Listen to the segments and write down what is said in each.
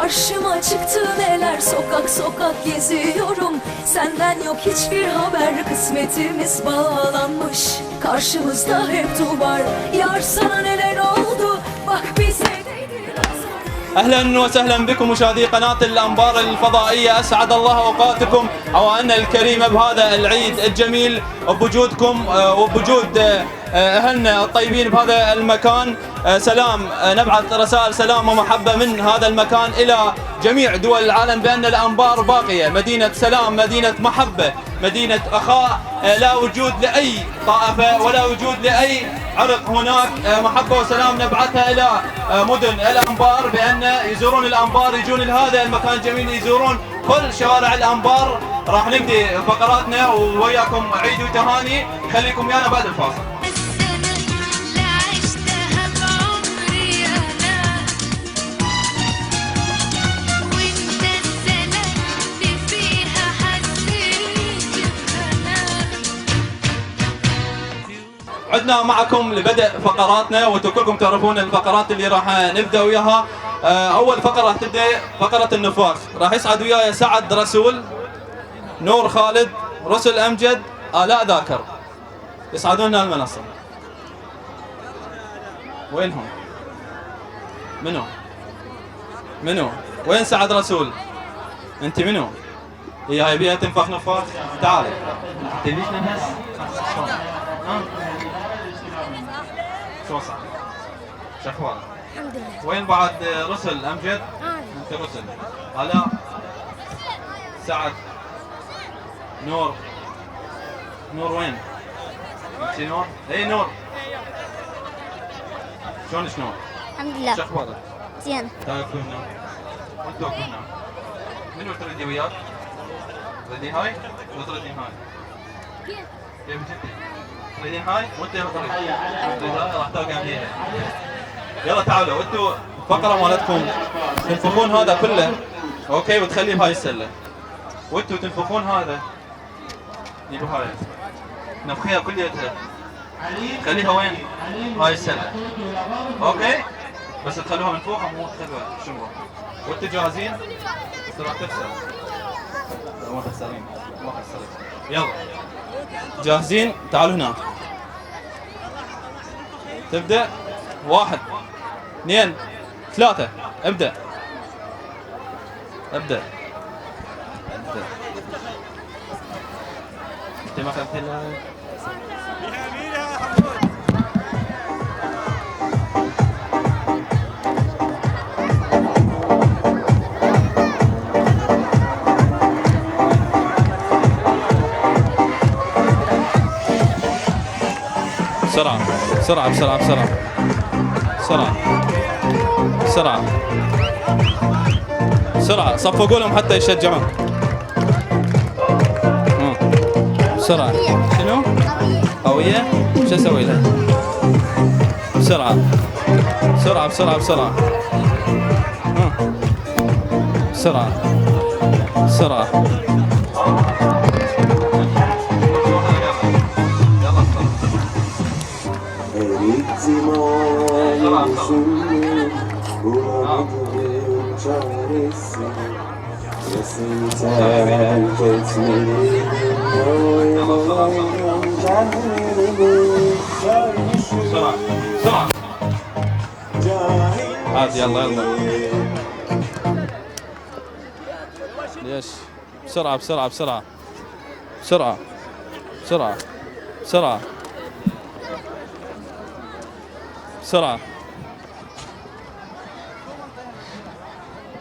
Karşıma çıktı neler, sokak sokak geziyorum. Senden yok hiçbir haber, kısmetimiz bağlanmış. Karşımızda hep duvar, yar sana neler oldu, bak bize değdi nazar. اهلا وسهلا بكم مشاهدي قناه الانبار الفضائيه، اسعد الله اوقاتكم اوائلنا الكريمه بهذا العيد الجميل بوجودكم وبوجود اهلنا الطيبين بهذا المكان. سلام، نبعث رسائل سلام ومحبه من هذا المكان الى جميع دول العالم بان الانبار باقيه، مدينه سلام، مدينه محبه، مدينه اخاء، لا وجود لاي طائفه ولا وجود لاي عرق. هناك محبه وسلام نبعثها الى مدن الانبار بان يزورون الانبار، يجون لهذا المكان الجميل، يزورون كل شوارع الانبار. راح نبدي فقراتنا وياكم عيد وتهاني، خليكم ويانا بعد الفاصل. عدنا معكم لبدء فقراتنا، وانتم كلكم تعرفون الفقرات اللي راح نبدا وياها. اول فقره راح تبدا فقره النفاخ، راح يصعد وياي سعد رسول، نور خالد، رسل امجد، الاء ذاكر، يصعدون لنا المنصه. وينهم؟ منو؟ وين سعد رسول؟ انت منو؟ هي بيها تنفخ نفاخ؟ تعالي. تبيش نفس؟ شو صار؟ شو اخبارك؟ الحمد لله. وين بعد رسل امجد؟ انت رسل. الاء، سعد، نور وين؟ انت نور؟ اي نور. شلونك نور؟ الحمد لله. شو اخبارك؟ زين. تاكلنا وانتو كلنا. منو تريدي وياك؟ تريدين هاي؟ ولا تريدين هاي؟ كيف انت؟ تريدين هاي؟ وانت تريدين هاي؟ راح توقع فيها. يلا تعالوا انتوا فقرة مالتكم تنفخون هذا كله، اوكي، وتخليه بهاي السلة. وانتوا تنفخون هذا، جيبوا هاي نفخيها كليتها، خليها وين؟ هاي السلة، اوكي؟ بس تخلوها منفوخة مو تخلوها شمرة. وانتوا جاهزين؟ بس راح تخسر. ما تخسرين، ما خسرت. يلا جاهزين؟ تعالوا هنا. تبدأ 1 2 3 ابدأ. انت ما اخذت لها بسرعة بسرعة بسرعة بسرعة بسرعة بسرعة بسرعة، صفقوا لهم حتى يشجعون. بسرعة. شنو؟ قوية؟ شو اسوي لها؟ بسرعة بسرعة بسرعة بسرعة. بسرعة بسرعة. بسرعة عادي. يلا ليش؟ بسرعة بسرعة بسرعة بسرعة بسرعة بسرعة بسرعة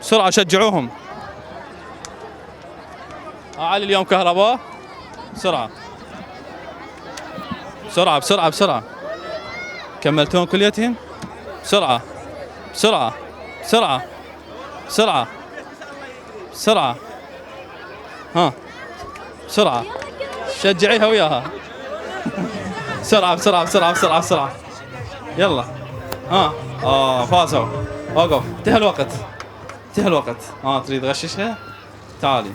بسرعة، شجعوهم. علي اليوم كهرباء. بسرعة بسرعة بسرعة بسرعة. كملتون كليتهم؟ بسرعة بسرعة بسرعة بسرعة بسرعة. ها بسرعة، شجعيها وياها. بسرعة بسرعة بسرعة بسرعة بسرعة. يلا. فازوا. وقف، انتهى الوقت. تريد تغششها؟ تعالي.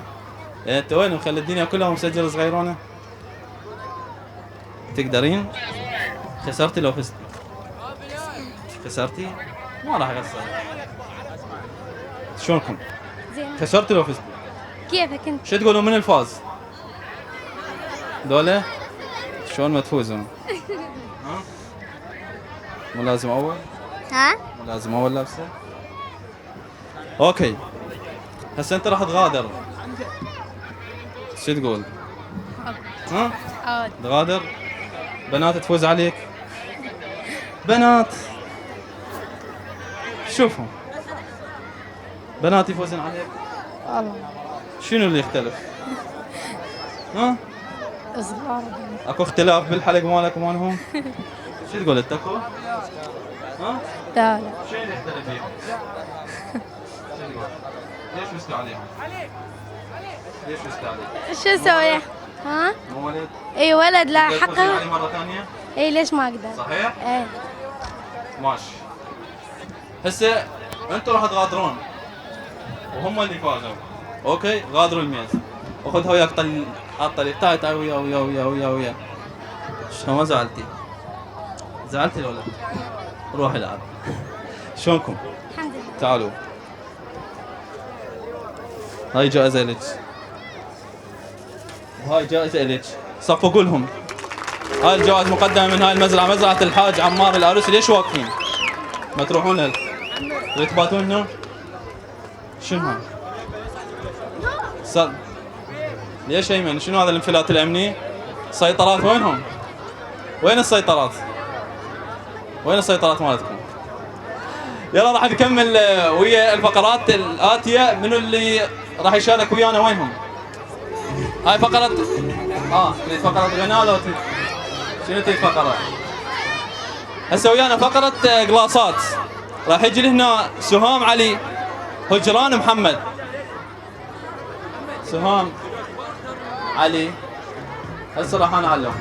انت وين مخلي الدنيا كلها مسجل صغيرونه؟ تقدرين؟ خسرتي لو فزتي؟ خسرتي؟ ما راح اخسر. شلونكم؟ زين. خسرتوا لو فزتوا؟ كيفك انت؟ شو تقولون من الفاز؟ دولة؟ شلون ما تفوزون؟ ها؟ مو لازم اول؟ ها؟ مو لازم اول لابسه؟ اوكي. هسه انت راح تغادر. شو تقول؟ ها؟ عاد. تغادر؟ بنات تفوز عليك؟ بنات شوفهم بنات يفوزون عليك؟ والله شنو اللي يختلف؟ ها؟ صغار. اكو اختلاف بالحلق مالك ومالهم؟ شو تقول انت اكو؟ ها؟ لا لا. شو اللي يختلف فيهم؟ شو تقول؟ ليش مسكوا عليهم؟ ليش مسكوا عليك؟ شو اسوي؟ ها؟ مو ولد؟ اي ولد لا تقدر تفوزين حقه. عليه مرة ثانية؟ اي ليش ما اقدر؟ صحيح؟ ايه. ماشي. هسه انتم راح تغادرون وهم اللي فازوا. اوكي غادروا الميز. وخذها وياك حاطه لي تعال ويا شلون ما زعلتي؟ زعلتي ولا لا؟ روح العب. شلونكم؟ الحمد لله. تعالوا. هاي جائزة لك. وهاي جائزة لك. صفقوا لهم. هاي الجوائز مقدمة من هاي المزرعة، مزرعة الحاج عمار العروسي. ليش واقفين؟ ما تروحون له؟ تباتون هنا؟ شنو هاي؟ ليش ايمن؟ شنو هذا الانفلات الامني؟ السيطرات وينهم؟ وين السيطرات؟ وين السيطرات مالتكم؟ يلا راح نكمل ويا الفقرات الآتية. منو اللي راح يشارك ويانا وينهم؟ هاي فقرة تريد فقرة غناء لو شنو تريد فقرة؟ هسه ويانا فقرة قلاصات. راح يجي لهنا سهام علي، هجران محمد. سهام علي هسه راح انا اعلم.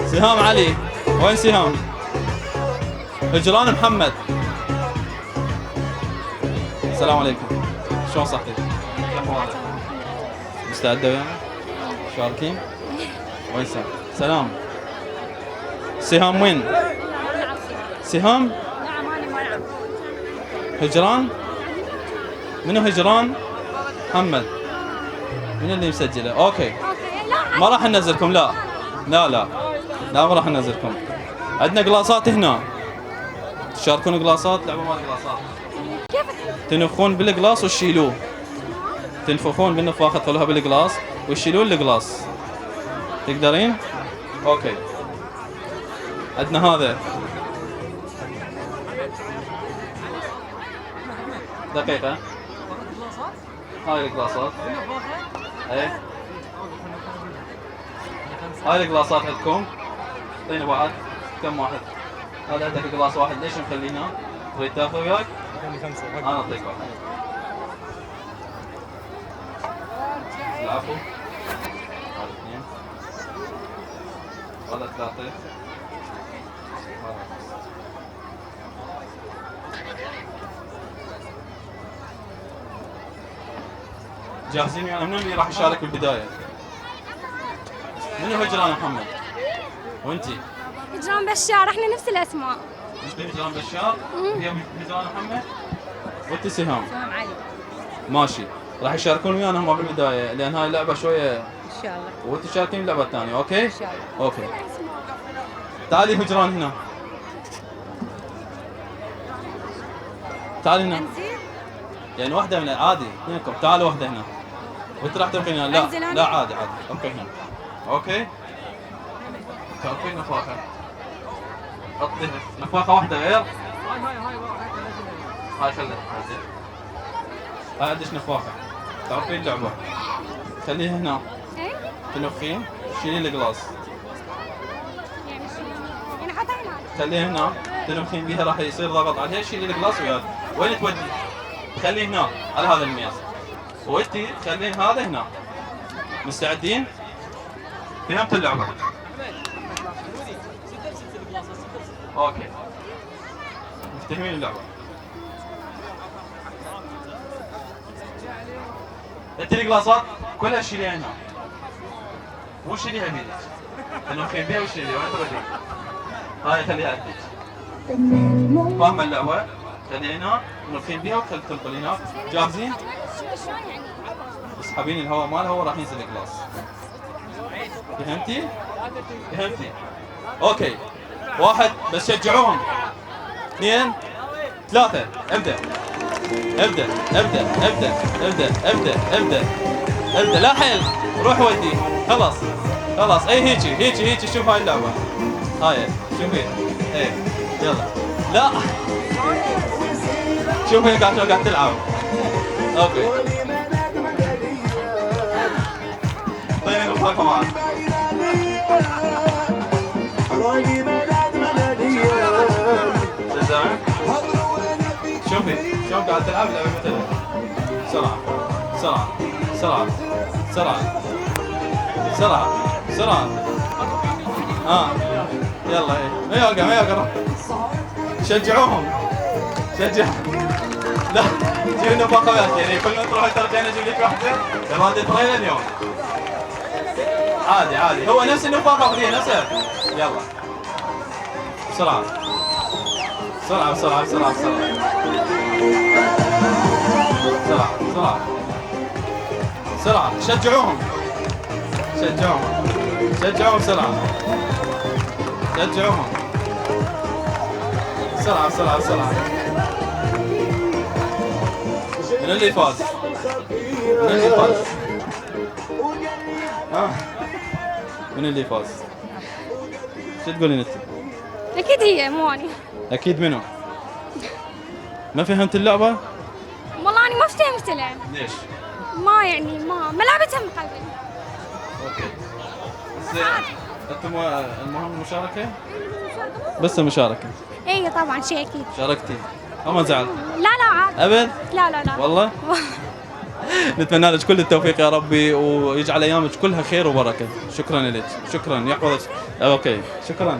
سهام علي وين سهام؟ هجران محمد. السلام عليكم. شلون صحتك؟ شو اخبارك؟ مستعدة ويانا؟ شاركين؟ وين سلام. سهام وين؟ سهام؟ هجران؟ منو هجران؟ محمد. من اللي مسجله؟ اوكي. ما راح ننزلكم. لا ما راح ننزلكم. عندنا قلاصات هنا. تشاركون قلاصات. لعبوا مال قلاصات. تنفخون بالقلاص وتشيلوه. تنفخون بالنفاخه تخلوها بالقلاص وتشيلون القلاص. تقدرين؟ اوكي. عندنا هذا. دقيقة. هاي القلاصات. ايه. هاي القلاصات عندكم. اعطيني واحد. كم واحد؟ هذا عندك قلاص واحد. ليش مخلينه؟ تريد تاخذ وياك؟ انا اعطيك واحد. العفو. هذا اثنين. هذا ثلاثة. جاهزين ويانا؟ منو اللي راح يشارك بالبداية؟ منو هجران محمد؟ وانتي؟ هجران بشار. احنا نفس الاسماء. انت هجران بشار؟ هي هجران محمد؟ وانتي سهام؟ سلام علي. ماشي. راح يشاركون ويانا هم بالبداية لأن هاي اللعبة شوية. ان شاء الله. وانتي تشاركين اللعبة الثانية. اوكي؟ ان شاء الله. اوكي. تعالي هجران هنا. تعالي هنا. يعني واحدة من عادي اثنينكم. تعالوا واحدة هنا. وانت راح تبقين هنا. لا عادي. اوكي هنا. اوكي. تعرفين نفاخة. حطي نفاخة واحدة غير. هاي خليها. هاي عندك نفاخة. تعرفين اللعبة. خليها هنا. تنفخين شيلي القلاص. يعني حطها هنا. خليها هنا. تنفخين بيها راح يصير ضغط عليها. شيلي القلاص وياك. وين تودي؟ خليه هنا على هذا الميز. وانتي خلين هذا هنا. مستعدين؟ فهمت اللعبة؟ اوكي. مفتهمين اللعبة؟ انت القلاصات كلها شيليها هنا. مو شيليها بيدك. تنفخين بيها وشيليها. وين تودي؟ هاي خليها عندك. فاهمة اللعبة؟ خلي هنا مرخين بيها وخلي تنقل هناك. جاهزين؟ شلون يعني؟ اسحبين الهواء مالها هو راح ينزل الجلاس. فهمتي؟ فهمتي؟ اوكي. واحد بس شجعوهم. اثنين ثلاثة ابدأ. ابدأ ابدأ ابدأ ابدأ ابدأ ابدأ ابدأ لا حيل روح ودي خلاص خلاص اي هيجي شوف هاي اللعبة هاي شوفي اي يلا لا شوف هي قاعد تلعب اوكي طيب نوقفها معك شوفي شلون قاعد تلعب لعبة مثلها بسرعة بسرعة بسرعة بسرعة بسرعة بسرعة يلا ما يوقع شجعوهم لا جيب لنا باقة وياك يعني كل ما تروح ترجعين اجيب لك واحدة تبغى تطلعين اليوم عادي هو نفس النفاق اخذيه نفسه يلا بسرعة بسرعة بسرعة بسرعة بسرعة بسرعة بسرعة بسرعة شجعوهم بسرعة شجعوهم بسرعة من اللي فاز؟ من اللي فاز؟ شو تقولين انت؟ اكيد هي مو اني. اكيد منو؟ ما فهمت اللعبة؟ والله انا ما فهمت لها. ليش؟ ما لعبتها من قلبي. اوكي. انتم المهم المشاركة؟ بس المشاركة. اي طبعا شيء اكيد. شاركتي؟ ما زعل؟ لا عاد. ابد؟ لا والله؟ نتمنى لك كل التوفيق يا ربي ويجعل ايامك كلها خير وبركة. شكرا لك، شكرا يحفظك. اوكي، شكرا.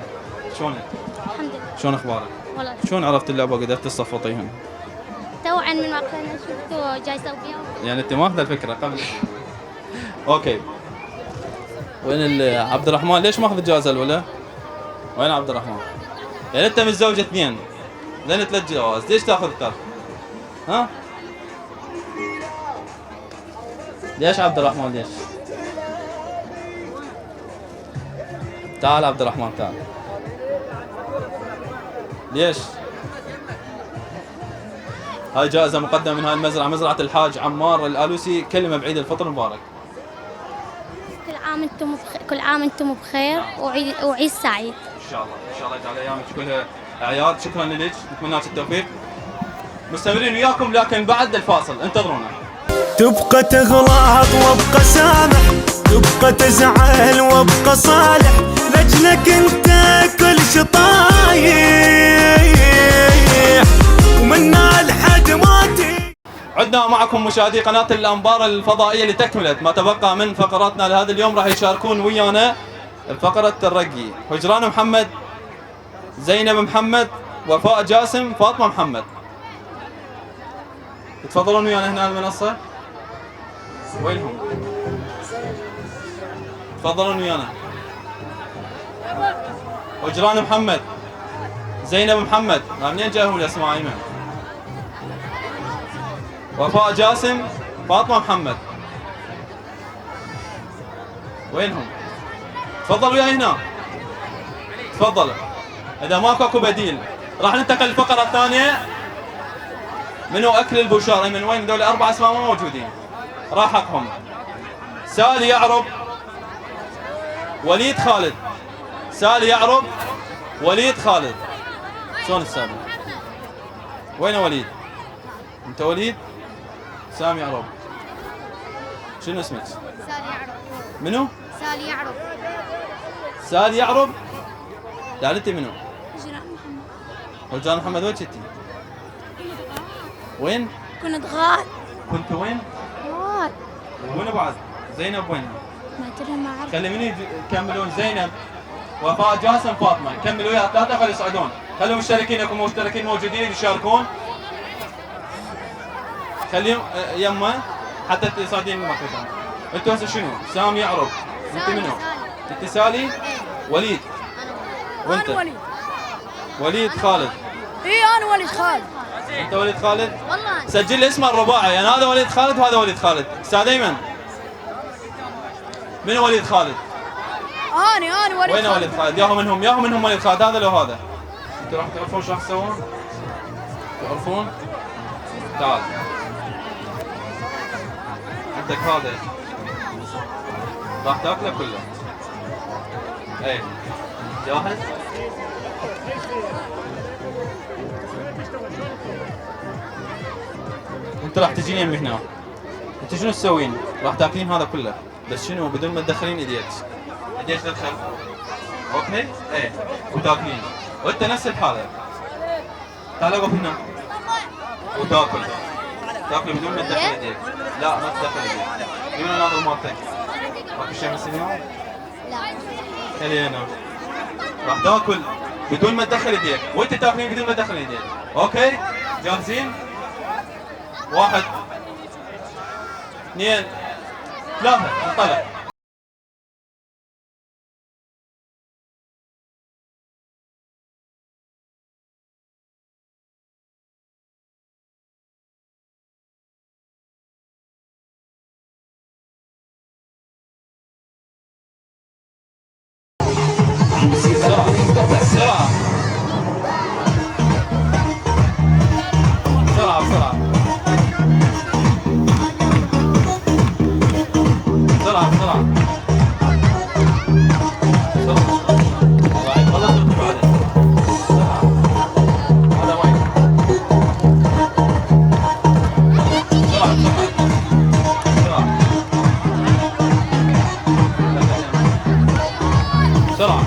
شلونك؟ الحمد لله. شلون اخبارك؟ والله شلون عرفت اللعبة وقدرت تصفطيهم؟ توعا من وقتنا شفته جاي يسوي بيهم. يعني انت ماخذ الفكرة قبل؟ اوكي. وين عبد الرحمن ليش ماخذ الجائزة الأولى؟ وين عبد الرحمن؟ يعني انت متزوج 2 لين 3 جوائز، ليش تاخذ الثالث؟ ها؟ ليش عبد الرحمن ليش؟ تعال عبد الرحمن تعال. ليش؟ هاي جائزة مقدمة من هاي المزرعة، مزرعة الحاج عمار الآلوسي، كلمة بعيد الفطر المبارك. كل عام انتم بخير وعيد سعيد. ان شاء الله يجعل ايامك كلها اعياد. شكرا لك، نتمنى لك التوفيق. مستمرين وياكم لكن بعد الفاصل انتظرونا. تبقى تغلط وابقى سامح، تبقى تزعل وابقى صالح، لاجلك انت كل شطايح ومنا الحد ماتي. عدنا معكم مشاهدي قناة الأنبار الفضائية لتكملة ما تبقى من فقراتنا لهذا اليوم. راح يشاركون ويانا فقرة الرقي هجران محمد، زينب محمد، وفاء جاسم، فاطمة محمد. يتفضلون ويانا هنا المنصة. وينهم؟ تفضلون ويانا. هجران محمد، زينب محمد، منين جاهم الأسماء أيمن؟ وفاء جاسم، فاطمة محمد. وينهم؟ تفضلوا وياي هنا. تفضلوا. إذا ماكو بديل راح ننتقل للفقرة الثانية. منو أكل البشار؟ من وين ذول 4 أسماء ما موجودين؟ راح حقهم. سالي يعرب، وليد خالد. سالي يعرب، وليد خالد. شلون السالي؟ وين وليد؟ أنت وليد؟ سامي يعرب. شنو اسمك؟ سالي يعرب. منو؟ سالي يعرب. سالي يعرب؟ لا انت منو؟ هجران محمد. هجران محمد وين كنتي؟ وين؟ كنت غاد. كنت وين؟ غاد. وين بعد؟ زينب وين؟ ما ادري ما اعرف. خلي من يكملون. زينب، وفاء جاسم، فاطمه. كملوا ويا 3 خلي يصعدون. خلوا المشتركين يكونوا مشتركين موجودين يشاركون. خليهم يمه حتى تصعدين مكانهم. انتوا هسه شنو؟ سامي يعرب. انت منو؟ انت سالي؟ وليد. وانت؟ أنا وليد. وليد خالد. اي انا وليد خالد. انت وليد خالد؟ والله سجل لي اسمه الرباعي، يعني هذا وليد خالد وهذا وليد خالد. استاذ ايمن من وليد خالد؟ انا وليد وين وليد خالد؟ ياهو منهم وليد خالد، هذا لو هذا. انتوا راح تعرفون شو راح تسوون؟ تعرفون؟ تعال عندك هذا راح تاكله كله. ايه جاهز؟ انت راح تجين يمي هنا. انت شنو تسوين؟ راح تاكلين هذا كله، بس شنو بدون ما تدخلين ايديك. ايديك تدخل. اوكي؟ ايه وتاكلين. وانت نفس الحاله. تعال وقف هنا. وتاكل. تاكل بدون ما تدخل ايديك. لا ما تدخل ايديك. مين الناظر مالتك؟ ماكو شيء من اليوم؟ لا خلي هنا. راح تاكل بدون ما تدخل ايديك، وانت تاكلين بدون ما تدخل ايديك. اوكي؟ جاهزين؟ 1 2 3 انطلق. بسرعة بسرعة بسرعة بسرعة بسرعة بسرعة. خلص بعدين. بسرعة. هذا وين؟ بسرعة بسرعة بسرعة. بسرعة.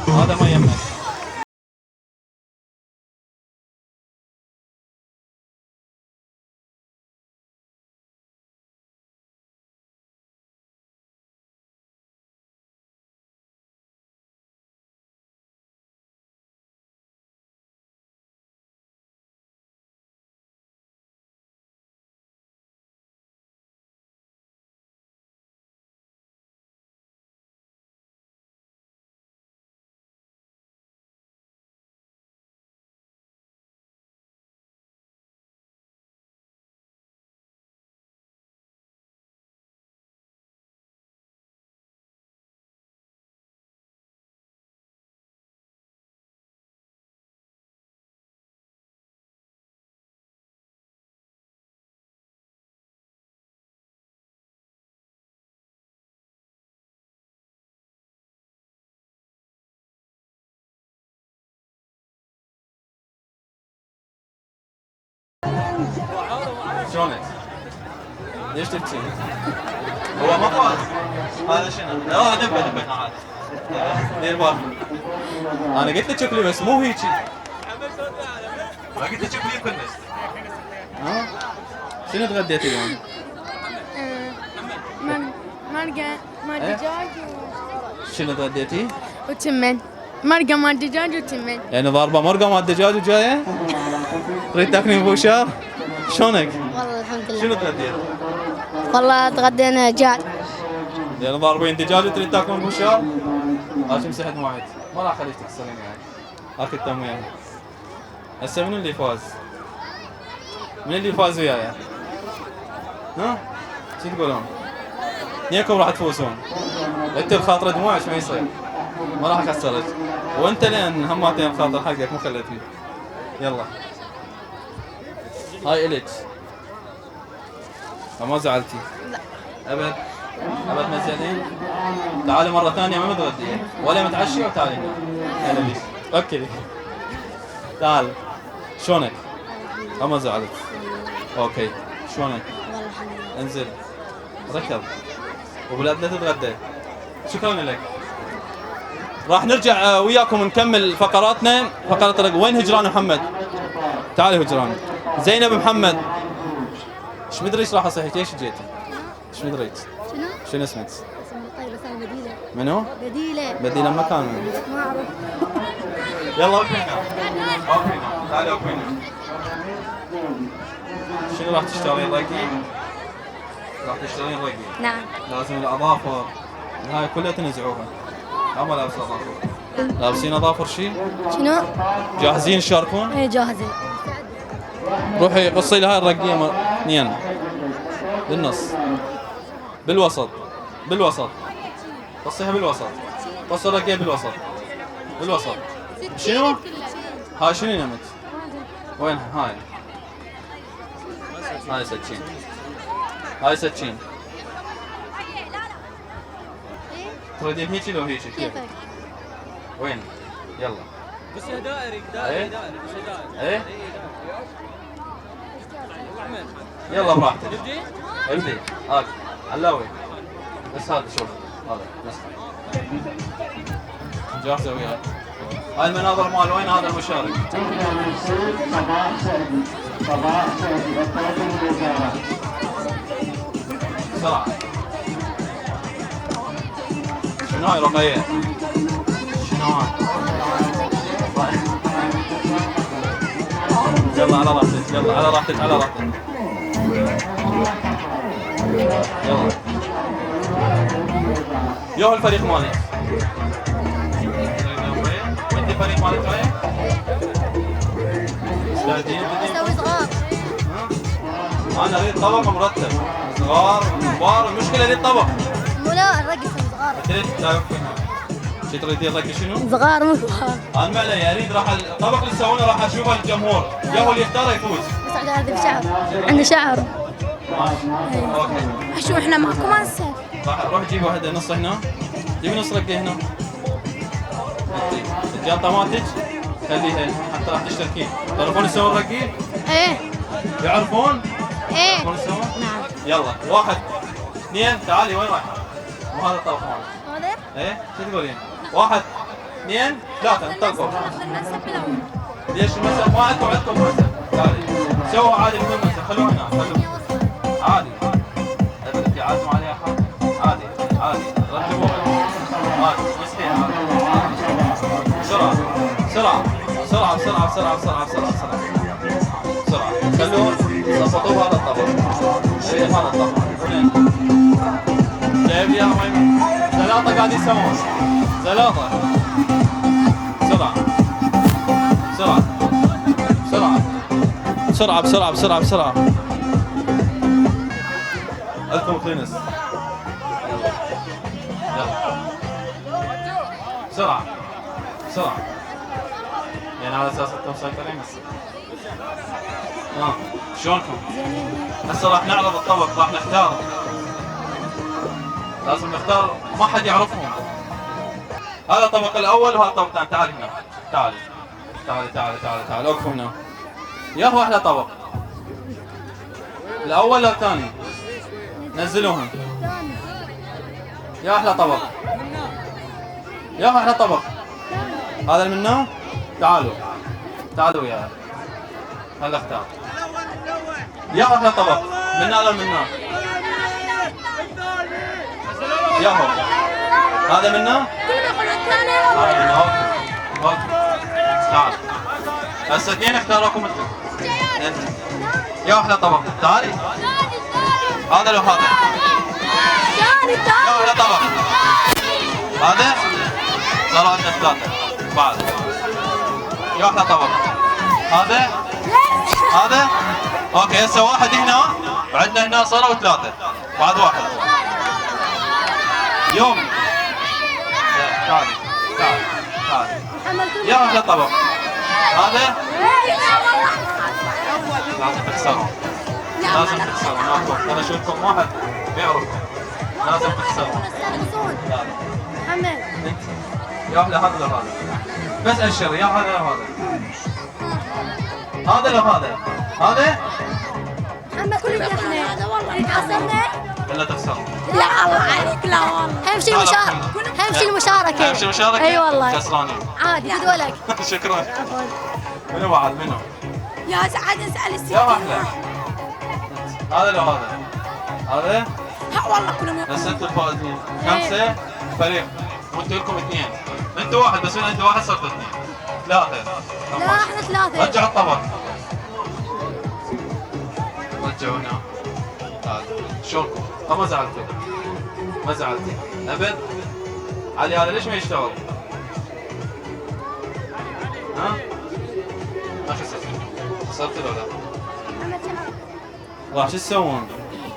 هذا ما يهمك. شلونك؟ ليش تبكي؟ هو ما فاز. هذا شنو؟ لا دبه عاد. دير بالك. انا قلت لك شكلي بس مو هيجي. ما قلت لك شكلي كلش. ها؟ شنو تغديتي اليوم؟ مال دجاج شنو تغديتي؟ وتمن. مرقه مال دجاج وتمن. يعني ضاربه مرقه مال دجاج وجايه؟ تريد تاكلين بوشار؟ شلونك؟ والله الحمد لله. شنو تغديت؟ والله تغدينا دجاج. يعني ضاربين دجاج وتريد تاكلون بوشار؟ هاشم مسحت واحد، ما راح اخليك تكسرين يعني. اكل تم وياي. هسه منو اللي فاز؟ من اللي فاز وياي؟ ها؟ شو تقولون؟ اثنينكم راح تفوزون. انت بخاطر دموعك ما يصير. ما راح اكسرك. وانت لين هماتين خاطر حقك مو خليت فيه. يلا. هاي الك. ما زعلتي؟ لا. ابد؟ ابد ما تزعلين؟ تعالي مرة ثانية ما متغدية ولا متعشية وتعالي هنا. هلا بيك. اوكي. تعال. شلونك؟ ما زعلت. اوكي. شلونك؟ والله الحمد لله. انزل. ركض. وبلاد لا تتغدى. شكرا لك. راح نرجع وياكم نكمل فقراتنا. فقرة وين هجران محمد؟ تعالي هجران. زينب محمد. ايش مدري ايش راح اصيحك؟ ايش جيتي؟ ايش مدري؟ شنو؟ شنو اسمك؟ اسمي طيب بس انا بديله. منو؟ بديله. بدينا مكان. ما اعرف. يلا وقفينا. وقفينا. تعالي وقفينا. شنو راح تشترين رقي؟ راح تشترين رقي. نعم. لازم الاظافر هاي كلها تنزعوها. اما لابس اظافر. لابسين اظافر شيء؟ شنو؟ جاهزين تشاركون؟ ايه جاهزه. روحي قصي لي هاي الرقية اثنين بالنص بالوسط بالوسط قصيها بالوسط قص الرقية بالوسط بالوسط شنو؟ هاي شنو نمت؟ وينها هاي؟ هاي سكين هاي سكين تريدين هيجي لو هيجي كيف؟ وين؟ يلا بس دائري دائري دائري ايه؟ يلا براحتك ابدي هاك علاوي بس هذا شوف هذا بس جاهزة وياك هاي المناظر مال وين هذا المشارك؟ بسرعة شنو هاي رقية؟ شنو هاي؟ يلا على راحتك يلا على راحتك على راحتك يلا يوه الفريق مالي انت الفريق مالك وين؟ اسوي صغار. انا اريد طبق مرتب صغار كبار المشكله اريد طبق مو لا الرقص صغار. تريد شو تريدين ركي شنو؟ صغار مو كبار. انا ما علي اريد راح الطبق اللي تسوونه راح اشوفه الجمهور يا هو اللي يختاره يفوز بس هذا بشعر. عنده شعر. اوكي شو احنا معكم على السيف. راح روح جيب واحده نص هنا جيبي نص رقه هنا الجنطه مالتك خليها حتى راح تشتركين تعرفون يسوون الرقي؟ ايه يعرفون؟ ايه يعرفون يسوون؟ نعم. يلا واحد اثنين تعالي وين رايحه؟ مو هذا الطبق مالك هذا؟ ايه شو تقولين؟ واحد اثنين ثلاثة انطلقوا ليش المسا ما عندكم مسا تعالي سووا عادي بدون مسا خلوه هنا خلوه عادي في عازم عليها عادي عادي رتبوها عادي مسحين عادي بسرعة بسرعة بسرعة بسرعة بسرعة بسرعة بسرعة بسرعة بسرعة خلوه ضبطوه هذا الطبق شيل هذا الطبق جايب لي اياها زلاطة قاعد يسوون زلاطة بسرعة بسرعة بسرعة بسرعة بسرعة بسرعة بسرعة ألكم كلينس يلا بسرعة بسرعة يعني على أساس أنتم مسيطرين بس شلونكم؟ هسه راح نعرض الطبق راح نختار لازم نختار ما حد يعرفهم هذا الطبق الاول وهذا الطبق الثاني تعال هنا تعال تعال تعال تعال تعال اوقفوا هنا يا هو احلى طبق الاول ولا الثاني نزلوهم يا احلى طبق يا هو احلى طبق هذا منه تعالوا تعالوا وياي هلا اختار يا هو احلى طبق من هذا منه يا هو هذا منه هذا منه اوكي تعال هسه اثنين اختاروكم انت يا احلى طبق تعالي هذا لو هذا يا احلى طبق هذا صار عندنا ثلاثة بعد يا احلى طبق هذا هذا اوكي هسه واحد هنا وعندنا هنا صاروا ثلاثة بعد واحد يوم تعالي تعالي تعالي يا احلى طبق هذا لازم تخسروا لازم تخسروا ماكو انا اشوفكم واحد بيعرفكم لازم تخسروا محمد يا احلى هذا لو هذا بس اشر يا هذا لو هذا هذا لو هذا هذا محمد كلنا احنا والله تعصبنا ولا تخسروا لا الله عليك لا والله. اهم شيء المشاركة اهم شيء المشاركة اهم شيء المشاركة اي والله خسرانين عادي خذ ولك شكرا منو بعد منو يا سعد اسال السيف. يا احلى هذا لو هذا هذا ها والله كلهم بس انتوا الفائزين خمسة فريق وانتوا لكم اثنين انتوا واحد بس انت واحد صرتوا اثنين ثلاثة لا احنا ثلاثة رجعوا الطبق رجعوا هنا تعال شلونكم؟ ما زعلتوا ما زعلتوا ابد علي هذا ليش ما يشتغل؟ ها؟ ما خسرت خسرت ولا لا؟ راح شو تسوون؟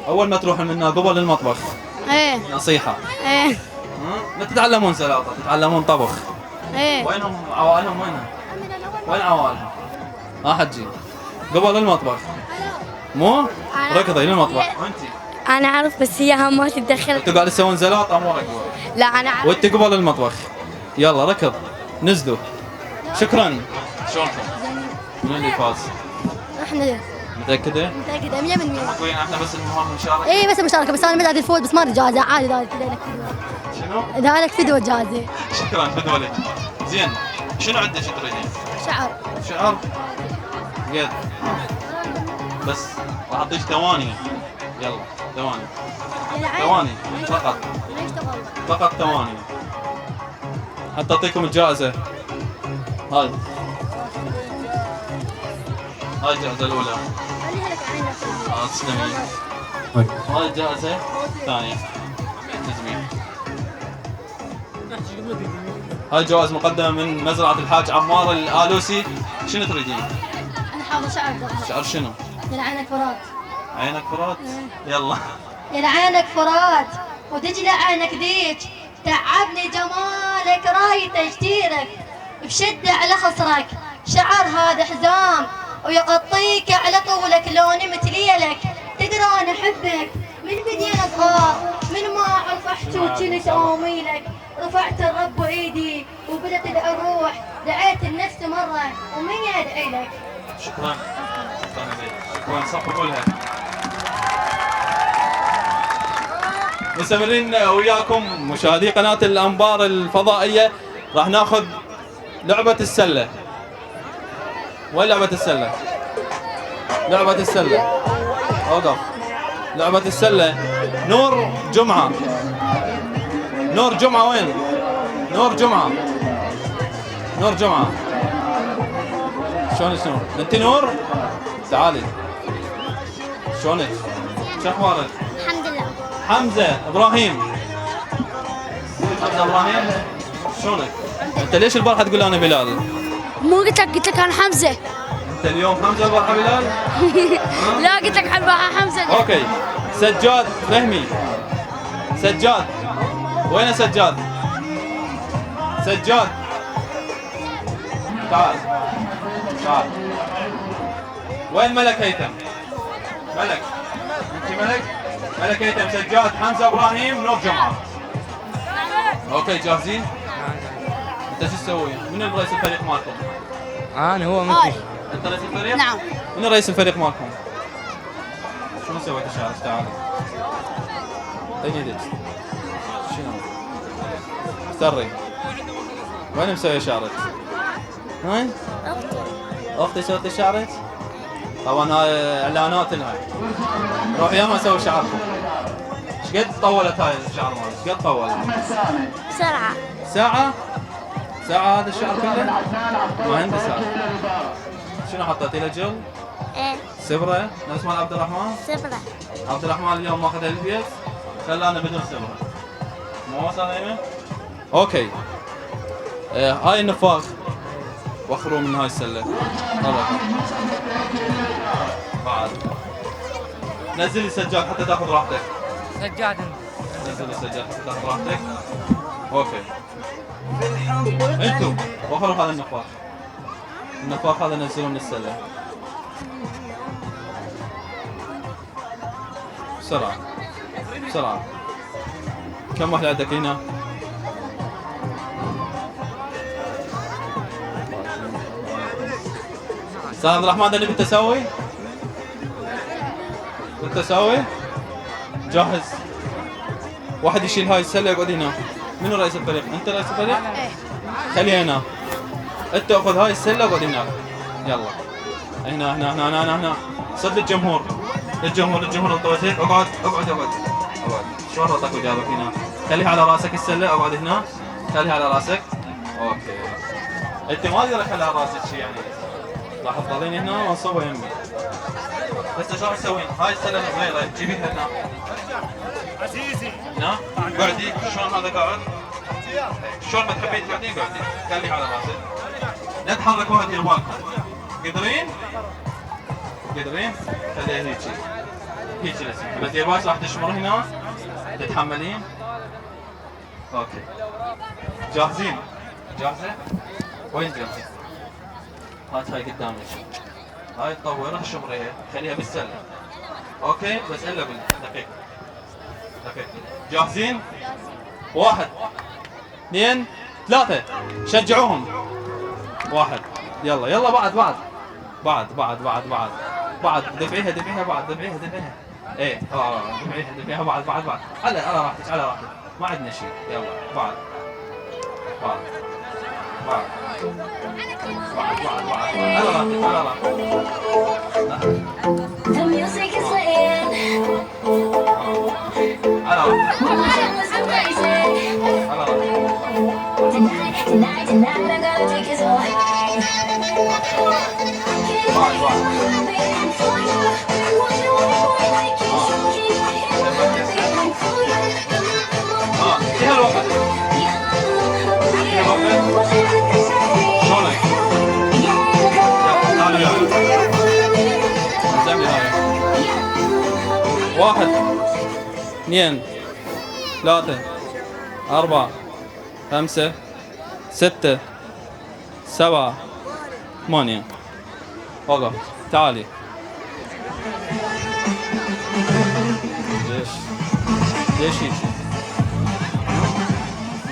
اول ما تروحون من هنا قبل المطبخ ايه نصيحه ايه لا تتعلمون سلطه، تتعلمون طبخ. ايه وينهم عوائلهم؟ وين عوائلهم؟ حجي قبل المطبخ مو؟ ركضي للمطبخ. وانتي؟ انا اعرف بس هي ما تتدخل. انتوا قاعد تسوون زلطه مو ركضه؟ لا انا اعرف. وانت قبل المطبخ يلا ركض نزلوا. شكرا. شلونكم؟ من اللي فاز؟ احنا متأكدة؟ متأكدة 100%. تقولين احنا بس المهم نشارك؟ ايه بس المشاركة، بس انا متأكد الفوز بس ما ادري جائزة عادي. اذا لك شنو؟ اذا لك فدوة جائزة. شكرا فدوة لك. زين شنو عندك شو تريدين؟ شعر. شعر؟ قد بس راح اعطيك ثواني. يلا ثواني. ثواني فقط. فقط ثواني. حتى اعطيكم الجائزة. هاي الجائزة الأولى. تسلمي. هاي الجائزة الثانية. تسلمي. هاي جوائز مقدمة من مزرعة الحاج عمار الآلوسي. شنو تريدين؟ انا حافظ شعر. شعر شنو؟ يلعنك فرات. عينك فرات؟ يلا. يلعنك فرات وتجلى عينك ذيك، تعبني جمالك رايت تجديرك، بشدة على خصرك شعر هذا حزام، ويغطيك على طولك لوني مثليلك. تدري انا احبك من بدينا صغار، من ما اعرف احكي وكنت اميلك. رفعت الرب ايدي وبدت الروح، دعيت النفس مره ومن يدعي لك. شكرا. شكرا صفقوا لها. مستمرين وياكم مشاهدي قناة الأنبار الفضائية. راح ناخذ لعبة السلة. وين لعبة السلة؟ لعبة السلة. اوقف. لعبة السلة. نور جمعة. نور جمعة وين؟ نور جمعة. نور جمعة. شلونك نور؟ انت نور؟ تعالي. شلونك؟ شو اخبارك؟ الحمد لله. حمزة ابراهيم. حمزة ابراهيم شلونك؟ انت ليش البارحة تقول انا بلال؟ مو قلت لك انا حمزه. انت اليوم حمزة البارحة بلال؟ لا قلت لك حمزه. اوكي. سجاد فهمي. سجاد. وين سجاد؟ سجاد. تعال. تعال. وين ملك هيثم؟ ملك. انت ملك؟ ملك هيثم، سجاد، حمزة ابراهيم، نور جمعة. اوكي جاهزين؟ انت شو تسوي؟ من رئيس الفريق مالكم؟ انا هو مثلي. انت رئيس الفريق؟ نعم. من رئيس الفريق مالكم؟ شنو سويت الشارع؟ تعالي. اعطيني يدك. شنو؟ سري. وين مسوي شعرك؟ وين؟ اختي سوت شعرك؟ طبعا هاي اعلانات لها. روح يا ما سوي شعركم. ايش قد طولت هاي الشعر مالك؟ ايش قد طول؟ بسرعه. ساعة؟ ساعة هذا الشعر كله؟ ما عندي ساعة. شنو حطيتي له جل؟ ايه سبرة؟ نفس مال عبد الرحمن؟ صفرة. عبد الرحمن اليوم ماخذها للبيت خلانا بدون سبرة. مو وصل ايمن؟ اوكي. هاي النفاخ وخروا من هاي السلة. بعد نزلي سجاد حتى تاخذ راحتك. سجاد نزلي سجاد حتى تاخذ راحتك. اوكي. انتم وخروا هذا النفاخ. النفاخ هذا نزلوه من السلة. بسرعة. بسرعة. كم واحد عندك هنا؟ استاذ عبد الرحمن ده اللي بالتساوي؟ بالتساوي؟ جاهز. واحد يشيل هاي السلة يقعد هنا. منو رئيس الفريق؟ انت رئيس الفريق؟ ايه. خلي هنا. انت اخذ هاي السلة وقعد هناك. يلا. هنا. صد للجمهور. للجمهور انطوت هيك. اقعد. شو رطك وجابك هنا؟ خليها على راسك السلة. اقعد هنا. خليها على راسك. اوكي. انت ما اقدر اخليها على راسك شيء يعني. راح تضلين هنا وانصبها يمي. بس شو راح تسوين؟ هاي السلة صغيرة تجيبيها هنا. عزيزي. هنا؟ قعدي. شلون هذا قاعد؟ شلون ما تحبين تقعدين قعدي. خليها على راسك. لا تحركوها دير بالكم. قادرين؟ خليها هيجي. هيك جلسي بس دير بالك راح تشمر هنا تتحملين. اوكي جاهزين؟ جاهزة؟ وين جاهزة؟ هات هاي قدامك، هاي تطورها شمريها خليها بالسلة. اوكي بس الا دقيقة دقيقة. جاهزين؟ 1 2 3 شجعوهم. 1 يلا يلا بعد دفعيها بعد دفعيها ايه دفعيها بعد على راحتك ما عندنا شيء. يلا بعد على راحتك The music is playing, على راحتك my mind was amazing. Tonight, I'm gonna take it so high. فيها الوقت شلونك؟ تعالوا يلا زمي هاي 1 2 3 4 5 6 7 8 وقف. تعالي ليش هيك؟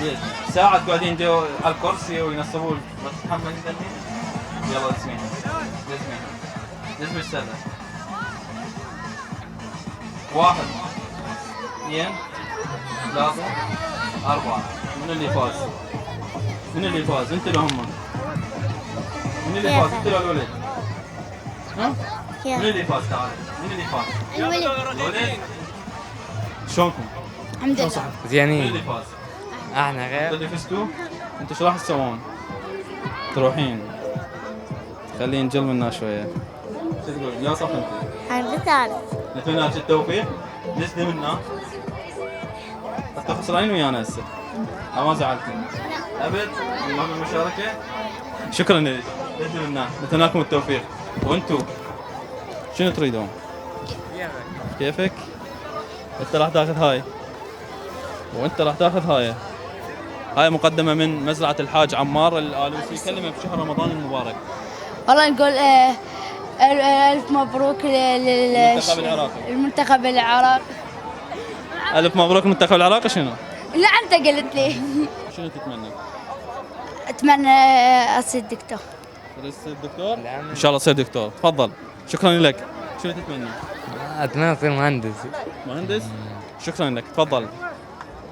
ليش؟ ساعة قاعدين جو على الكرسي وينصبون بس تحمل دني. يلا اسمعي لازم السلة. 1 2 3 4 من اللي فاز؟ انت لو هم من اللي فاز؟ انت لو الولد؟ ها؟ من اللي فاز؟ تعال من اللي فاز؟ الولد. شلونكم؟ الحمد لله. من اللي زينين. فاز؟ احنا غير. اللي فزتوا؟ انتوا شو راح تسوون؟ تروحين خلينا نجل منا شويه. شو تقول؟ يا صح انت؟ أنا بتعرف. نتمنى لك التوفيق. نزلي منا. انتوا خسرانين ويانا هسه. ما زعلتني. ابد ما بالمشاركه. شكرا لك. نزلي منا. نتمنى لكم التوفيق. وانتوا شنو تريدون؟ كيفك؟ انت راح تاخذ هاي وانت راح تاخذ هاي. هاي مقدمه من مزرعه الحاج عمار الآلوسي. كلمه بشهر رمضان المبارك. والله نقول ألف مبروك المنتخب العراقي. المنتخب العراقي. الف مبروك المنتخب العراقي. شنو؟ لا أنت قلت لي. شنو تتمنى؟ أتمنى أصير دكتور. تصير دكتور؟ ان شاء الله تصير دكتور. تفضل. شكرا لك. شنو تتمنى؟ اتمنى اصير مهندس. مهندس؟ شكرا لك. تفضل.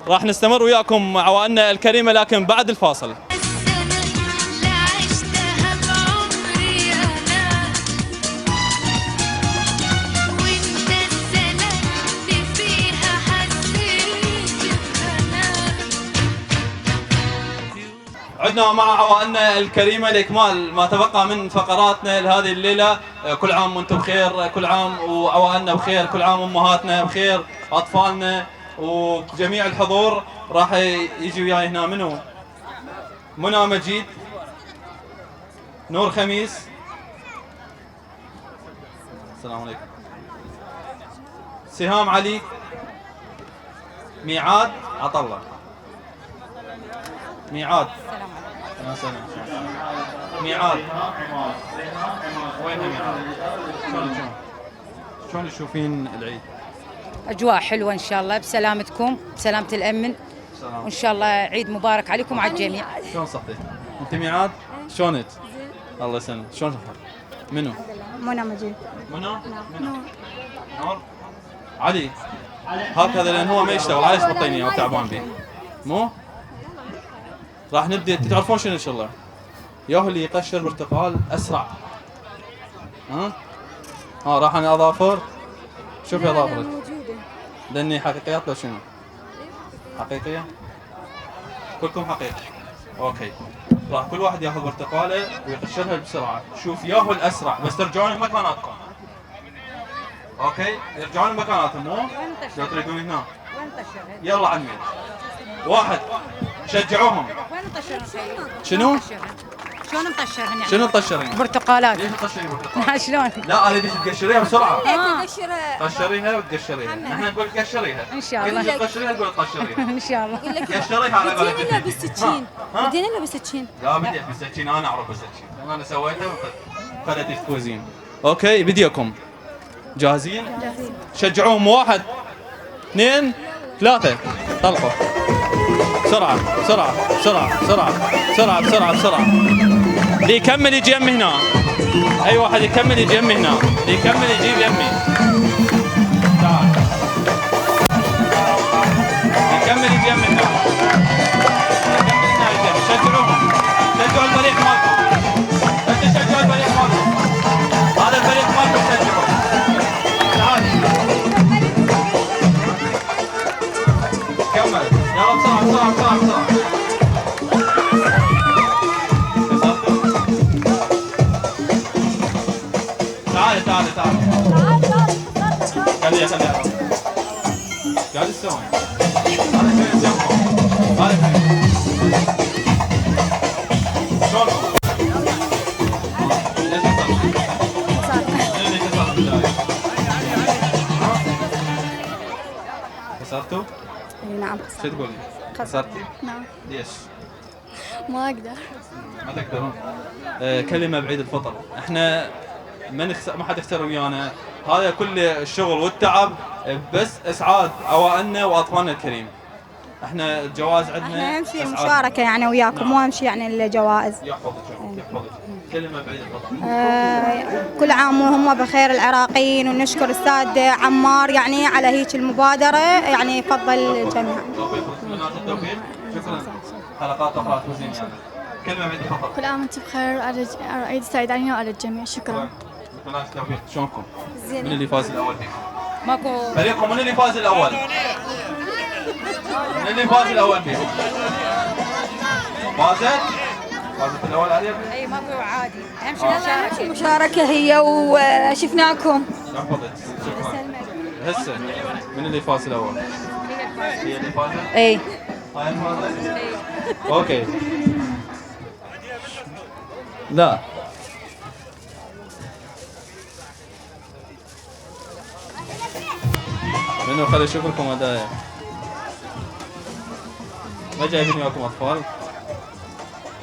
راح نستمر وياكم مع عوائلنا الكريمه لكن بعد الفاصل. عدنا مع عوائلنا الكريمه لاكمال ما تبقى من فقراتنا لهذه الليله. كل عام وانتم بخير، كل عام وعوائلنا بخير، كل عام امهاتنا بخير، اطفالنا وجميع الحضور. راح يجي وياي هنا منو؟ منى مجيد، نور خميس، السلام عليكم، سهام علي، ميعاد عطله، ميعاد يا سلام، ميعاد وينها ميعاد؟ شلون تشوفين العيد؟ أجواء حلوة إن شاء الله بسلامتكم بسلامة الأمن، وإن شاء الله عيد مبارك عليكم وعلى الجميع. شلون صحتك؟ أنت ميعاد؟ شلونك؟ الله يسلمك. شلون صحتك؟ منو؟ منى مجيد. منو؟ نور؟ علي هكذا لأن هو ما يشتغل. علاش بطيني أو تعبان بيه؟ مو؟ راح نبدأ. تعرفون شنو إن شاء الله؟ ياهو اللي يقشر برتقال أسرع. ها؟ راح أنا أظافر. شوفي أظافرك. لأني حقيقيات لو شنو؟ حقيقية؟ كلكم حقيقي. اوكي. راح كل واحد ياخذ برتقاله ويقشرها بسرعة. شوف ياهو الأسرع بس ترجعون لمكاناتكم. اوكي؟ يرجعون لمكاناتهم مو؟ لو تريدون هنا. يلا عمي. 1 شجعوهم. شنو؟ شلون نطشرهن يعني؟ شنو تطشرين؟ برتقالات. ليش تطشرين برتقال؟ شلون؟ لا انا بدك تقشريها بسرعه. تقشرها قشريها وتقشريها، احنا نقول قشريها. ان شاء الله. انت تقشريها تقول قشريها. ان شاء الله. قشريها على قولتك. بدينا بالسكين ها؟ بدينا بالسكين لا بديت بالسكين، انا اعرف بالسكين، انا سويتها وخذت الكوزين. اوكي بديكم جاهزين؟ شجعوهم 1 2 3 طلقوا بسرعة بسرعة بسرعة بسرعة بسرعة بسرعة بسرعة. اللي يكمل يجي يمي هنا. أي واحد يكمل يجي يمي هنا، اللي يكمل يجيب يمي. تعال. اللي يكمل يجي يمي هنا. يكمل هنا يجي يمي. شجعوهم. شجعوا الفريق مالكم. أنت شجعوا الفريق مالكم. هذا الفريق مالكم شجعوا. تعال. كمل. يلا بسرعة بسرعة بسرعة بسرعة. تعال تعال تعال. خليها خليها. قاعد تسوي. هذا فين جنبهم. هذا فين. شلون؟ ليش كسرت؟ ليش كسرت البداية؟ كسرتوا؟ نعم شو تقولي؟ كسرتي؟ نعم ليش؟ ما اقدر ما تقدرون. كلمة بعيد الفطر، احنا ما حد يخسر ويانا، هذا كل الشغل والتعب بس اسعاد عوائلنا واطفالنا الكريم. احنا الجوائز عندنا احنا اهم شيء إسعاد. المشاركه يعني وياكم، نعم. مو اهم شيء يعني الجوائز. يحفظك يحفظك. كلمة بعيد الفطر. كل عام وهم بخير العراقيين، ونشكر الاستاذ عمار يعني على هيك المبادره، يعني فضل الجميع. توفيق التوفيق. شكرا. حلقات اخرى تفوزين يعني. كلمة بعيد الفطر. كل عام وانتم بخير، على عيد سعيد علينا وعلى الجميع. شكرا. بنات التوفيق، شلونكم؟ من اللي فاز الاول فيكم؟ ماكو. فريقكم من اللي فاز الاول؟ من اللي فاز الاول فيكم؟ فازت الاول عليك؟ اي ماكو عادي، اهم شيء المشاركه. المشاركه هي وشفناكم. حفظت. شكرا. هسه من اللي فاز الاول؟ هي اللي فازت؟ اي. هاي الفازت؟ اوكي. لا منو خلي اشوف لكم هدايا. ما جايبين وياكم اطفال؟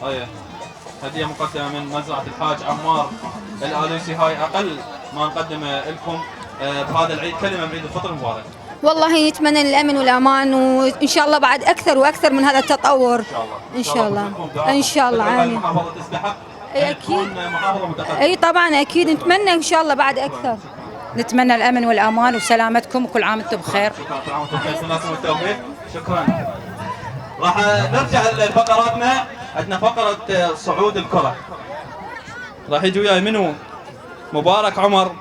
هاي هدية مقدمة من مزرعة الحاج عمار الآلوسي، هاي أقل ما نقدمه لكم بهذا العيد. كلمة بعيد الفطر المبارك. والله نتمنى الامن والامان، وان شاء الله بعد اكثر واكثر من هذا التطور. إن شاء الله. ان شاء الله. ان شاء الله. عامين. المحافظة تستحق أي تكون محافظة متقدمة. اي طبعا اكيد نتمنى ان شاء الله بعد اكثر. نتمنى الامن والامان وسلامتكم، وكل عام وانتم بخير. شكرا. كل عام وانتم بخير. لكم التوفيق. شكرا. راح نرجع لفقراتنا. عندنا فقرة صعود الكرة. راح يجي وياي منو؟ مبارك عمر،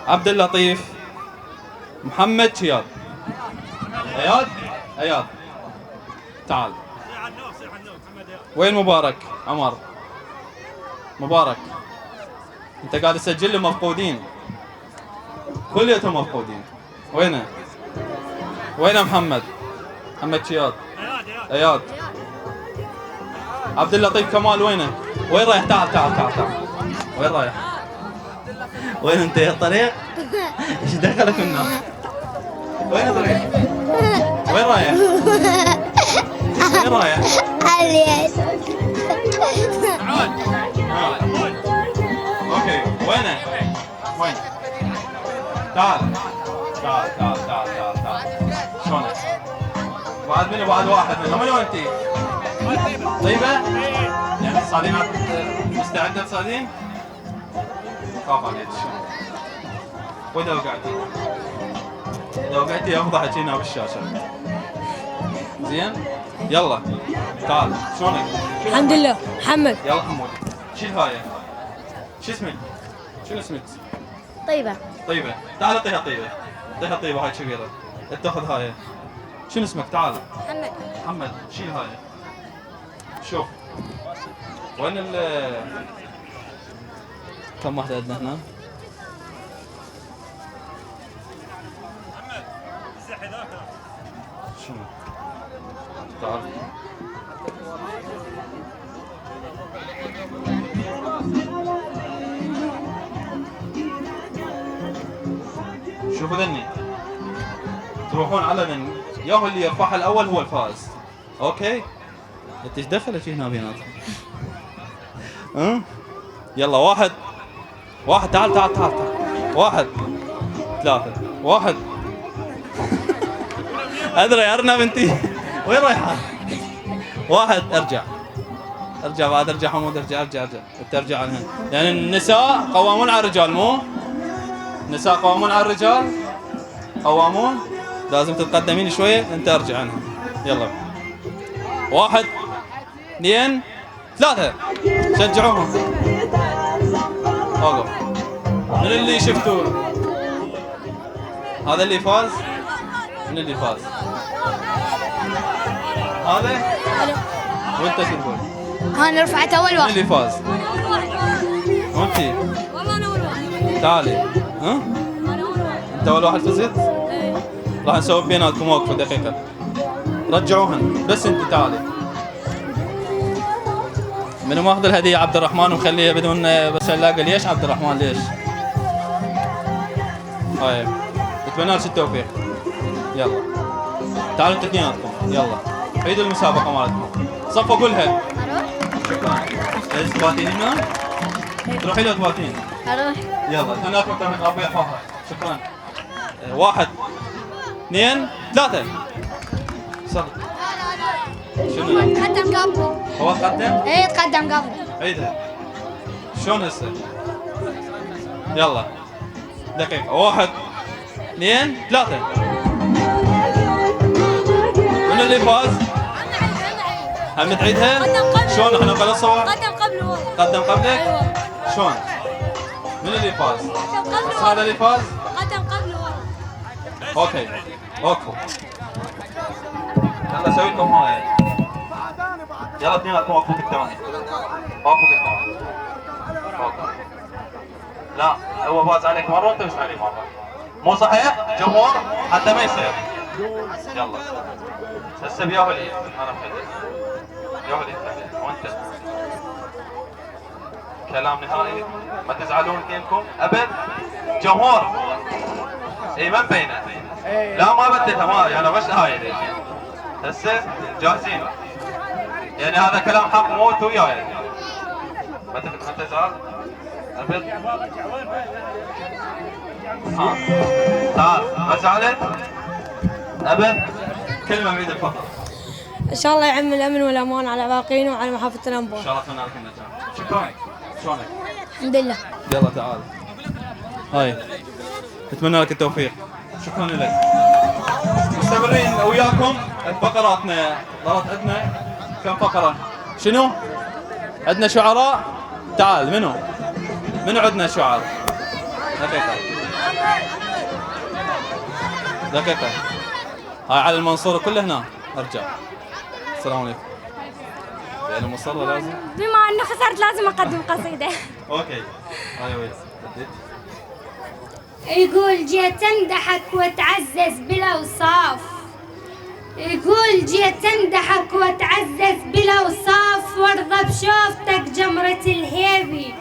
عبد اللطيف، محمد شياد. اياد تعال. وين مبارك عمر؟ مبارك انت قاعد تسجل لي مفقودين، كليتهم مفقودين. وينه محمد شياد؟ اياد. عبد اللطيف كمال وينه؟ وين رايح؟ تعال. وين رايح؟ وين انت يا الطريق؟ ايش دخلك النار؟ وين رايح؟ وين رايح؟ اوكي وين؟ تعال. شلونك؟ بعد منو؟ بعد واحد منهم. منو انت؟ طيبة؟ يعني الصالينات مستعدة تصالين؟ خاف عليك شلون؟ وإذا وقعتي؟ إذا وقعتي أفضحك هنا بالشاشة. زين؟ يلا تعال. شلونك؟ الحمد لله. محمد. يلا حمود. شيل هاي. شو اسمك؟ شنو اسمك؟ طيبة. تعال اعطيها طيبة هاي كبيرة. تاخذ هاي. شنو اسمك؟ تعال. محمد. شيل هاي. شوف. وين كم واحدة عندنا هنا؟ شنو؟ تعال. شوفوا ذني تروحون علنا ياهو اللي يرفعها الاول هو الفائز. اوكي؟ انت ايش دخلت في هنا بيناتكم؟ يلا واحد تعال 1 3 1 ادري يا ارنب انتي وين رايحه؟ 1 ارجع بعد، ارجع حمود، ارجع انت ارجع عنها، يعني النساء قوامون على الرجال، مو؟ النساء قوامون على الرجال، قوامون، لازم تتقدمين شويه، انت ارجع عنها. يلا 1 2 3 شجعوهم. اوقف. من اللي شفتوه؟ هذا اللي فاز؟ من اللي فاز؟ هذا؟ وانت شو تقول؟ انا رفعت اول من واحد. اللي فاز؟ وانتي؟ والله انا اول واحد. تعالي. ها؟ انت اول واحد فزت؟ راح نسوي بيناتكم وقفه دقيقه. رجعوهن بس انت تعالي. منو ماخذ الهديه؟ عبد الرحمن ومخليها بدون بس علاقه. ليش عبد الرحمن ليش؟ طيب اتمنى لك التوفيق. يلا تعالوا انتوا اثنيناتكم، يلا عيدوا المسابقه مالتكم. صفوا كلها. شكرا. عايز تباتين هنا؟ تروحي له تباتين. اروح. يلا اثنيناتكم ربي يحفظها. شكرا. 1 2 3 صل. شنو؟ تقدم قبل. هو تقدم؟ ايه تقدم قبل. عيدها. شلون هسه؟ يلا دقيقة. 1 2 3 من اللي فاز؟ هم تعيدها؟ شلون احنا نقل الصور؟ قدم قبل هو. قدم قبلك؟ ايوه. شلون؟ من اللي فاز؟ قدم قبل بس هذا اللي فاز؟ قدم قبل هو. اوكي وقفوا. يلا سوي لكم هاي. يلا اثنيناتكم وقفوا قدامي. وقفوا قدامي. وقفوا. لا هو فاز عليك مره وانت فزت عليه مره. مو صحيح؟ جمهور حتى ما يصير. يلا هسه بيا وليد انا مخلي. يا وليد خلي وانت. كلام نهائي ما تزعلون كينكم ابد. جمهور اي ما مبينه. لا ما بدلها ما يعني بس هاي هسه جاهزين. يعني هذا كلام حق موت وياي. ما تزعل ابد. تعال ما زعلت ابد. كلمه بعيد الفقره. ان شاء الله يعم الامن والامان على باقينا وعلى محافظه الانبار. ان شاء الله اتمنى لك النجاح. شكرا. شلونك؟ الحمد لله. يلا تعال. هاي اتمنى لك التوفيق. شكرا لك. مستمرين وياكم فقراتنا. ضلت عندنا كم فقره؟ شنو؟ عندنا شعراء. تعال منو عندنا شعراء؟ دقيقة. هاي على المنصورة كله هنا. ارجع. السلام عليكم. يعني المصر لازم؟ بما انه خسرت لازم اقدم قصيده. اوكي. هاي وين؟ يقول جيت امدحك واتعزز بالاوصاف. يقول جيت امدحك واتعزز بالاوصاف وارضى بشوفتك جمرة الهيبي.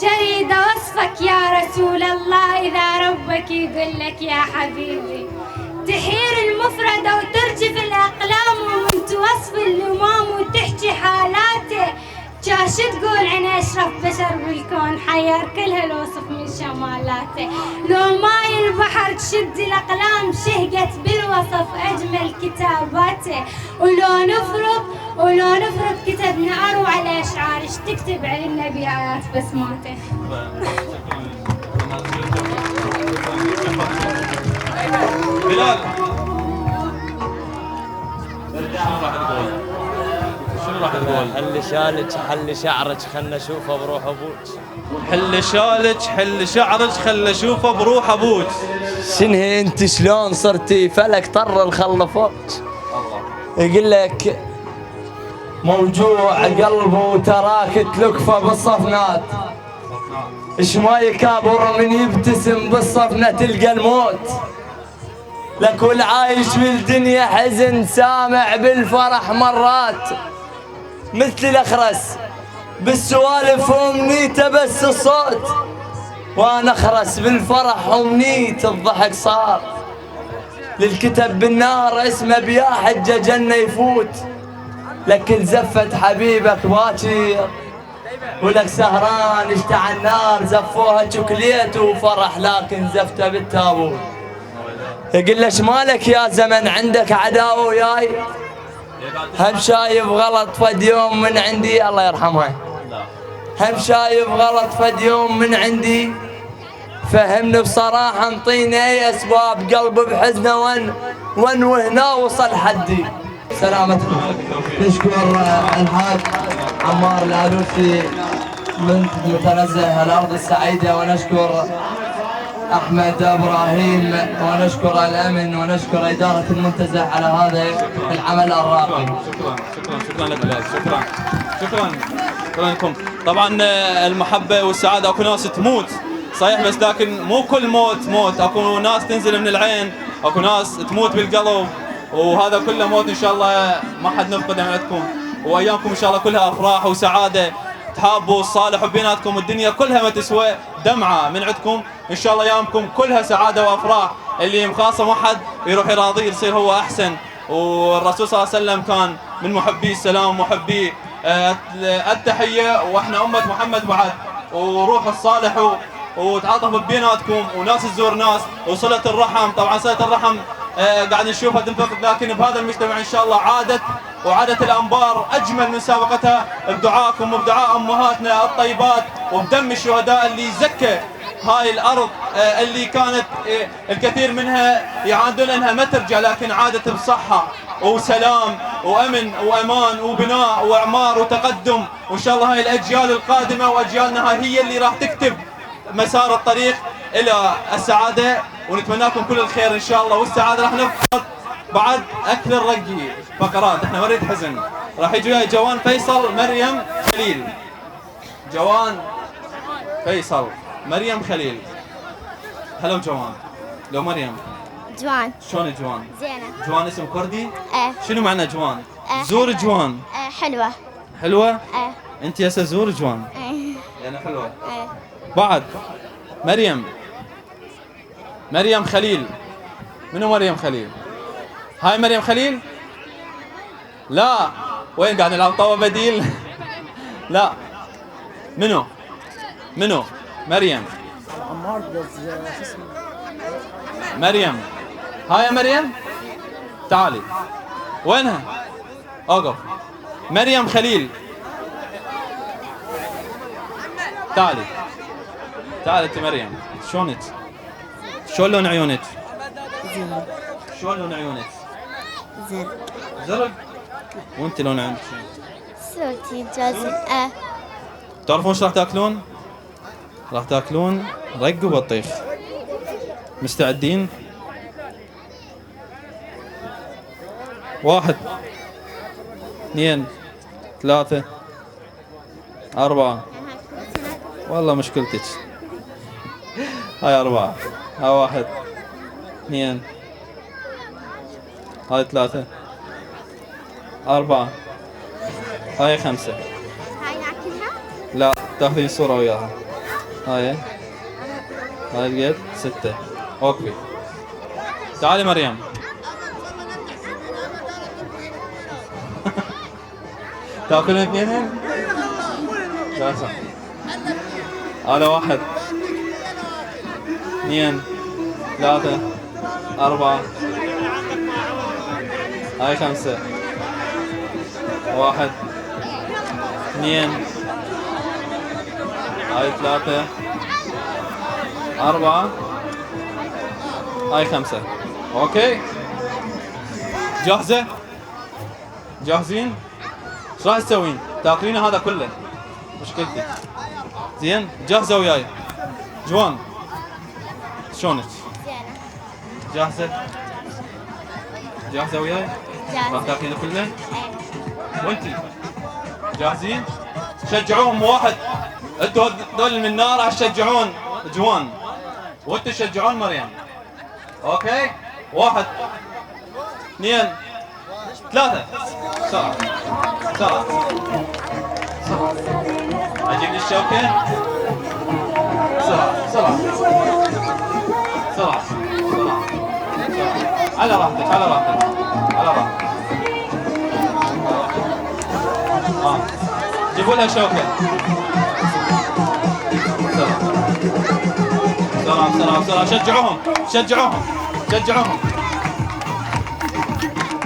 شريد وصفك يا رسول الله اذا ربك يقول لك يا حبيبي. تحير المفردة وترجف الاقلام ومن توصف الامام وتحكي حالاته. جاش تقول عن اشرف بشر بالكون حير كل هالوصف من شمالاته. لو ماي البحر تشد الاقلام شهقت بالوصف اجمل كتاباته. ولو نفرض كتبنا اروع الاشعار ايش تكتب على النبي ايات بسماته. بلال شنو راح تقول؟ حل شالك حل شعرك خلنا نشوفه بروح ابوك. حل شالك حل شعرك خلنا نشوفه بروح ابوك. شنو انت شلون صرتي فلك طر الخلفوك. يقول لك موجوع قلبه تراك تلكفه بالصفنات. ايش ما يكابر من يبتسم بالصفنة تلقى الموت. لك والعايش بالدنيا حزن سامع بالفرح مرات. مثل الاخرس بالسوالف ومنيته بس الصوت. وانا اخرس بالفرح ومنيت الضحك صار. للكتب بالنار اسمه بيا حجه جنه يفوت، لكن زفت حبيبك باكر ولك سهران اشتعل النار، زفوها شوكليت وفرح لكن زفته بالتابوت. يقول ليش مالك يا زمن عندك عداوه وياي؟ هم شايف غلط فد يوم من عندي، الله يرحمه، هم شايف غلط فد يوم من عندي، فهمني بصراحة انطيني اي اسباب قلبي بحزنه وين وهنا وصل حدي. سلامتكم. نشكر الحاج عمار العلوشي بنت متنزه الارض السعيدة، ونشكر احمد ابراهيم، ونشكر الامن، ونشكر ادارة المنتزه على هذا العمل الراقي. شكرا لك بلال. شكرا لكم. طبعا المحبة والسعادة اكو ناس تموت صحيح، بس لكن مو كل موت، اكو ناس تنزل من العين، اكو ناس تموت بالقلب، وهذا كله موت ان شاء الله ما حد نفقده من عندكم، وايامكم ان شاء الله كلها افراح وسعاده، تحابوا تصالحوا بيناتكم، والدنيا كلها ما تسوى دمعه من عندكم، ان شاء الله ايامكم كلها سعاده وافراح، اللي مخاصم واحد يروح يراضيه يصير هو احسن. والرسول صلى الله عليه وسلم كان من محبي السلام، محبي التحيه، واحنا امه محمد بعد، وروح الصالح وتعاطف بيناتكم، وناس تزور ناس، وصلة الرحم. طبعا صلة الرحم قاعد نشوفها تنفقد، لكن بهذا المجتمع ان شاء الله عادت الانبار اجمل من سابقتها، بدعاءكم وبدعاء امهاتنا الطيبات، وبدم الشهداء اللي زكى هاي الارض اللي كانت الكثير منها يعادون انها ما ترجع، لكن عادت بصحه وسلام وامن وامان وبناء واعمار وتقدم. وان شاء الله هاي الاجيال القادمه واجيالنا هي اللي راح تكتب مسار الطريق الى السعاده، ونتمنى لكم كل الخير ان شاء الله والسعاده. راح نفقد بعد اكل الرقي فقرات، احنا ما نريد حزن. راح يجي وياي جوان فيصل، مريم خليل. جوان فيصل، مريم خليل. هلو جوان. لو مريم. جوان. شلون جوان؟ زينة. جوان اسم كردي؟ ايه. شنو معنى جوان؟ زور جوان. حلوة. حلوة؟ ايه. انت هسه زور جوان. ايه. يعني حلوة. ايه. بعد مريم خليل. منو مريم خليل؟ هاي مريم خليل؟ لا، وين قاعد نلعب طاوة بديل؟ لا. منو؟ مريم. مريم. هاي يا مريم؟ تعالي. وينها؟ اوقف. مريم خليل. تعالي انت مريم. شلونك؟ شلون لون عيونك؟ زين. شلون لون عيونك؟ زرق. وانت لون عيونك؟ صوتي جازل. تعرفون شو راح تاكلون؟ راح تاكلون رق وبطيخ. مستعدين؟ 1 2 3 4. والله مشكلتك. هاي 4، هاي 1 2، هاي 3 4، هاي 5. هاي ناكلها؟ لا، تاخذين صورة وياها. هاي القد 6. اوكي. تعالي مريم. تاكلون اثنين؟ لا صح. هذا 1 2 3 4، هاي 5 1 2، هاي 3 4، هاي 5. اوكي، جاهزة؟ جاهزين؟ ايش راح تسوين؟ تاكلين هذا كله مشكلتك. زين؟ جاهزة وياي؟ جوان شلونك؟ زينة. جاهزة وياي؟ جاهزة. راح تاكلين كله؟ ايه. وانتي؟ جاهزين؟ شجعوهم. 1 انتوا دول من النار راح تشجعون جوان، وانتوا تشجعون مريم. اوكي؟ 1 2 3. بسرعة. اجيب لي الشوكة. بسرعة بسرعة بسرعة على راحتك على راحتك على راحتك. جيبوا لها شوكة. بسرعة بسرعة بسرعة شجعوهم شجعوهم شجعوهم.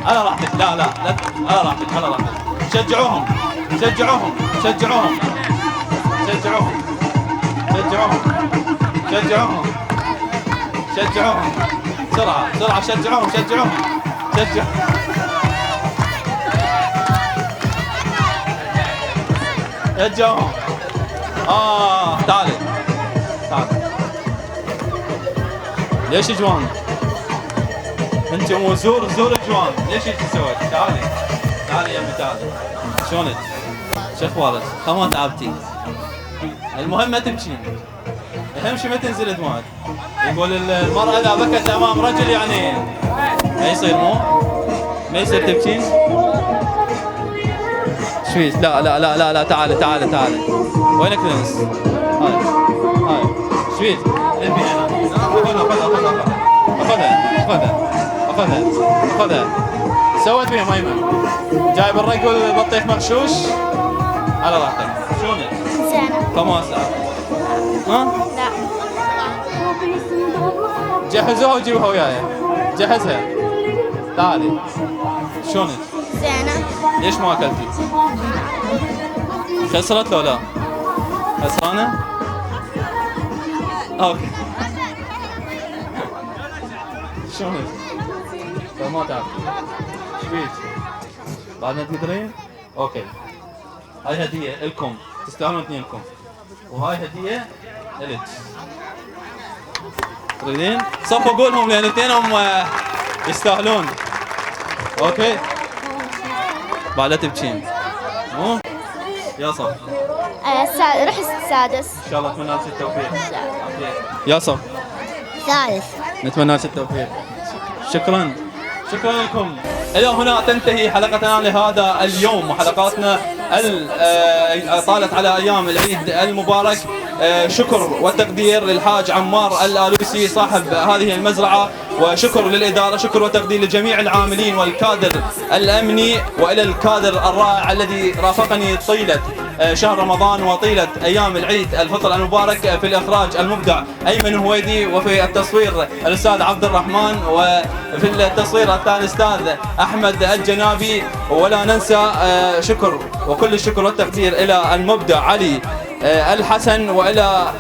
على راحتك لا لا لا على راحتك على راحتك. شجعوهم شجعوهم شجعوهم شجعوهم شجعوهم شجعوهم شجعوهم بسرعة بسرعة شجعوهم شجعوهم شجعوهم. شجعوهم. تعالي تعالي. ليش جوان؟ انت مو زور جوان، ليش انت سويت؟ تعالي تعالي يا امي تعالي. شلونك؟ شو اخبارك؟ ما تعبتي. المهم ما تبكين. اهم شيء ما تنزل دموعك. يقول المرأة اذا بكت امام رجل يعني ما يصير ما يصير تبكين. شويش لا لا لا لا لا تعالي تعالي تعالي. وينك نمس؟ هاي شويش اذبي هنا. خذها سويت بيها ميمة. جايب الرجل بطيخ مغشوش. على راحتك. شلونك؟ زينة. خماسة. ها؟ لا. جهزوها وجيبوها وياي. جهزها. تعالي. شلونك؟ زينة. ليش ما اكلتي؟ خسرت لو لا؟ خسرانة؟ اوكي. شلونك؟ ما تعرف. ايش فيك؟ بعد ما تقدرين؟ اوكي. هاي هدية لكم، تستاهلون اثنينكم. وهاي هدية لك. تريدين؟ صفوا قولهم لان اثنينهم يستاهلون. اوكي؟ بعد لا تبكين. مو؟ يا صف. رح السادس. ان شاء الله اتمنى لك التوفيق. ان شاء الله. يا صف. ثالث. نتمنى لك التوفيق. شكرا شكرا لكم. الى هنا تنتهي حلقتنا لهذا اليوم وحلقاتنا طالت على ايام العيد المبارك. شكر وتقدير للحاج عمار الآلوسي صاحب هذه المزرعة، وشكر للإدارة، شكر وتقدير لجميع العاملين والكادر الأمني، وإلى الكادر الرائع الذي رافقني طيلة شهر رمضان وطيلة أيام العيد الفطر المبارك. في الإخراج المبدع أيمن هويدي، وفي التصوير الأستاذ عبد الرحمن، وفي التصوير الثاني الأستاذ أحمد الجنابي. ولا ننسى شكر وكل الشكر والتقدير إلى المبدع علي الحسن، وإلى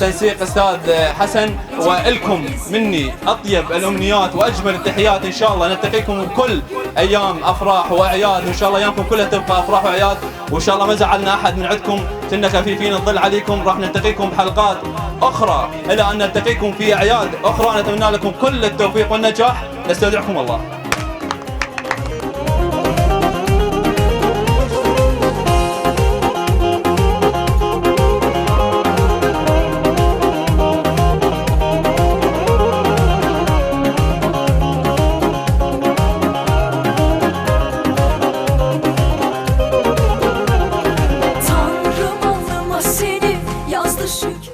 تنسيق أستاذ حسن. وإلكم مني أطيب الأمنيات وأجمل التحيات. إن شاء الله نلتقيكم كل أيام أفراح وأعياد، وإن شاء الله أيامكم كلها تبقى أفراح وأعياد، وإن شاء الله ما زعلنا أحد من عندكم. كنا خفيفين الظل عليكم. راح نلتقيكم بحلقات أخرى إلى أن نلتقيكم في أعياد أخرى. نتمنى لكم كل التوفيق والنجاح. نستودعكم الله.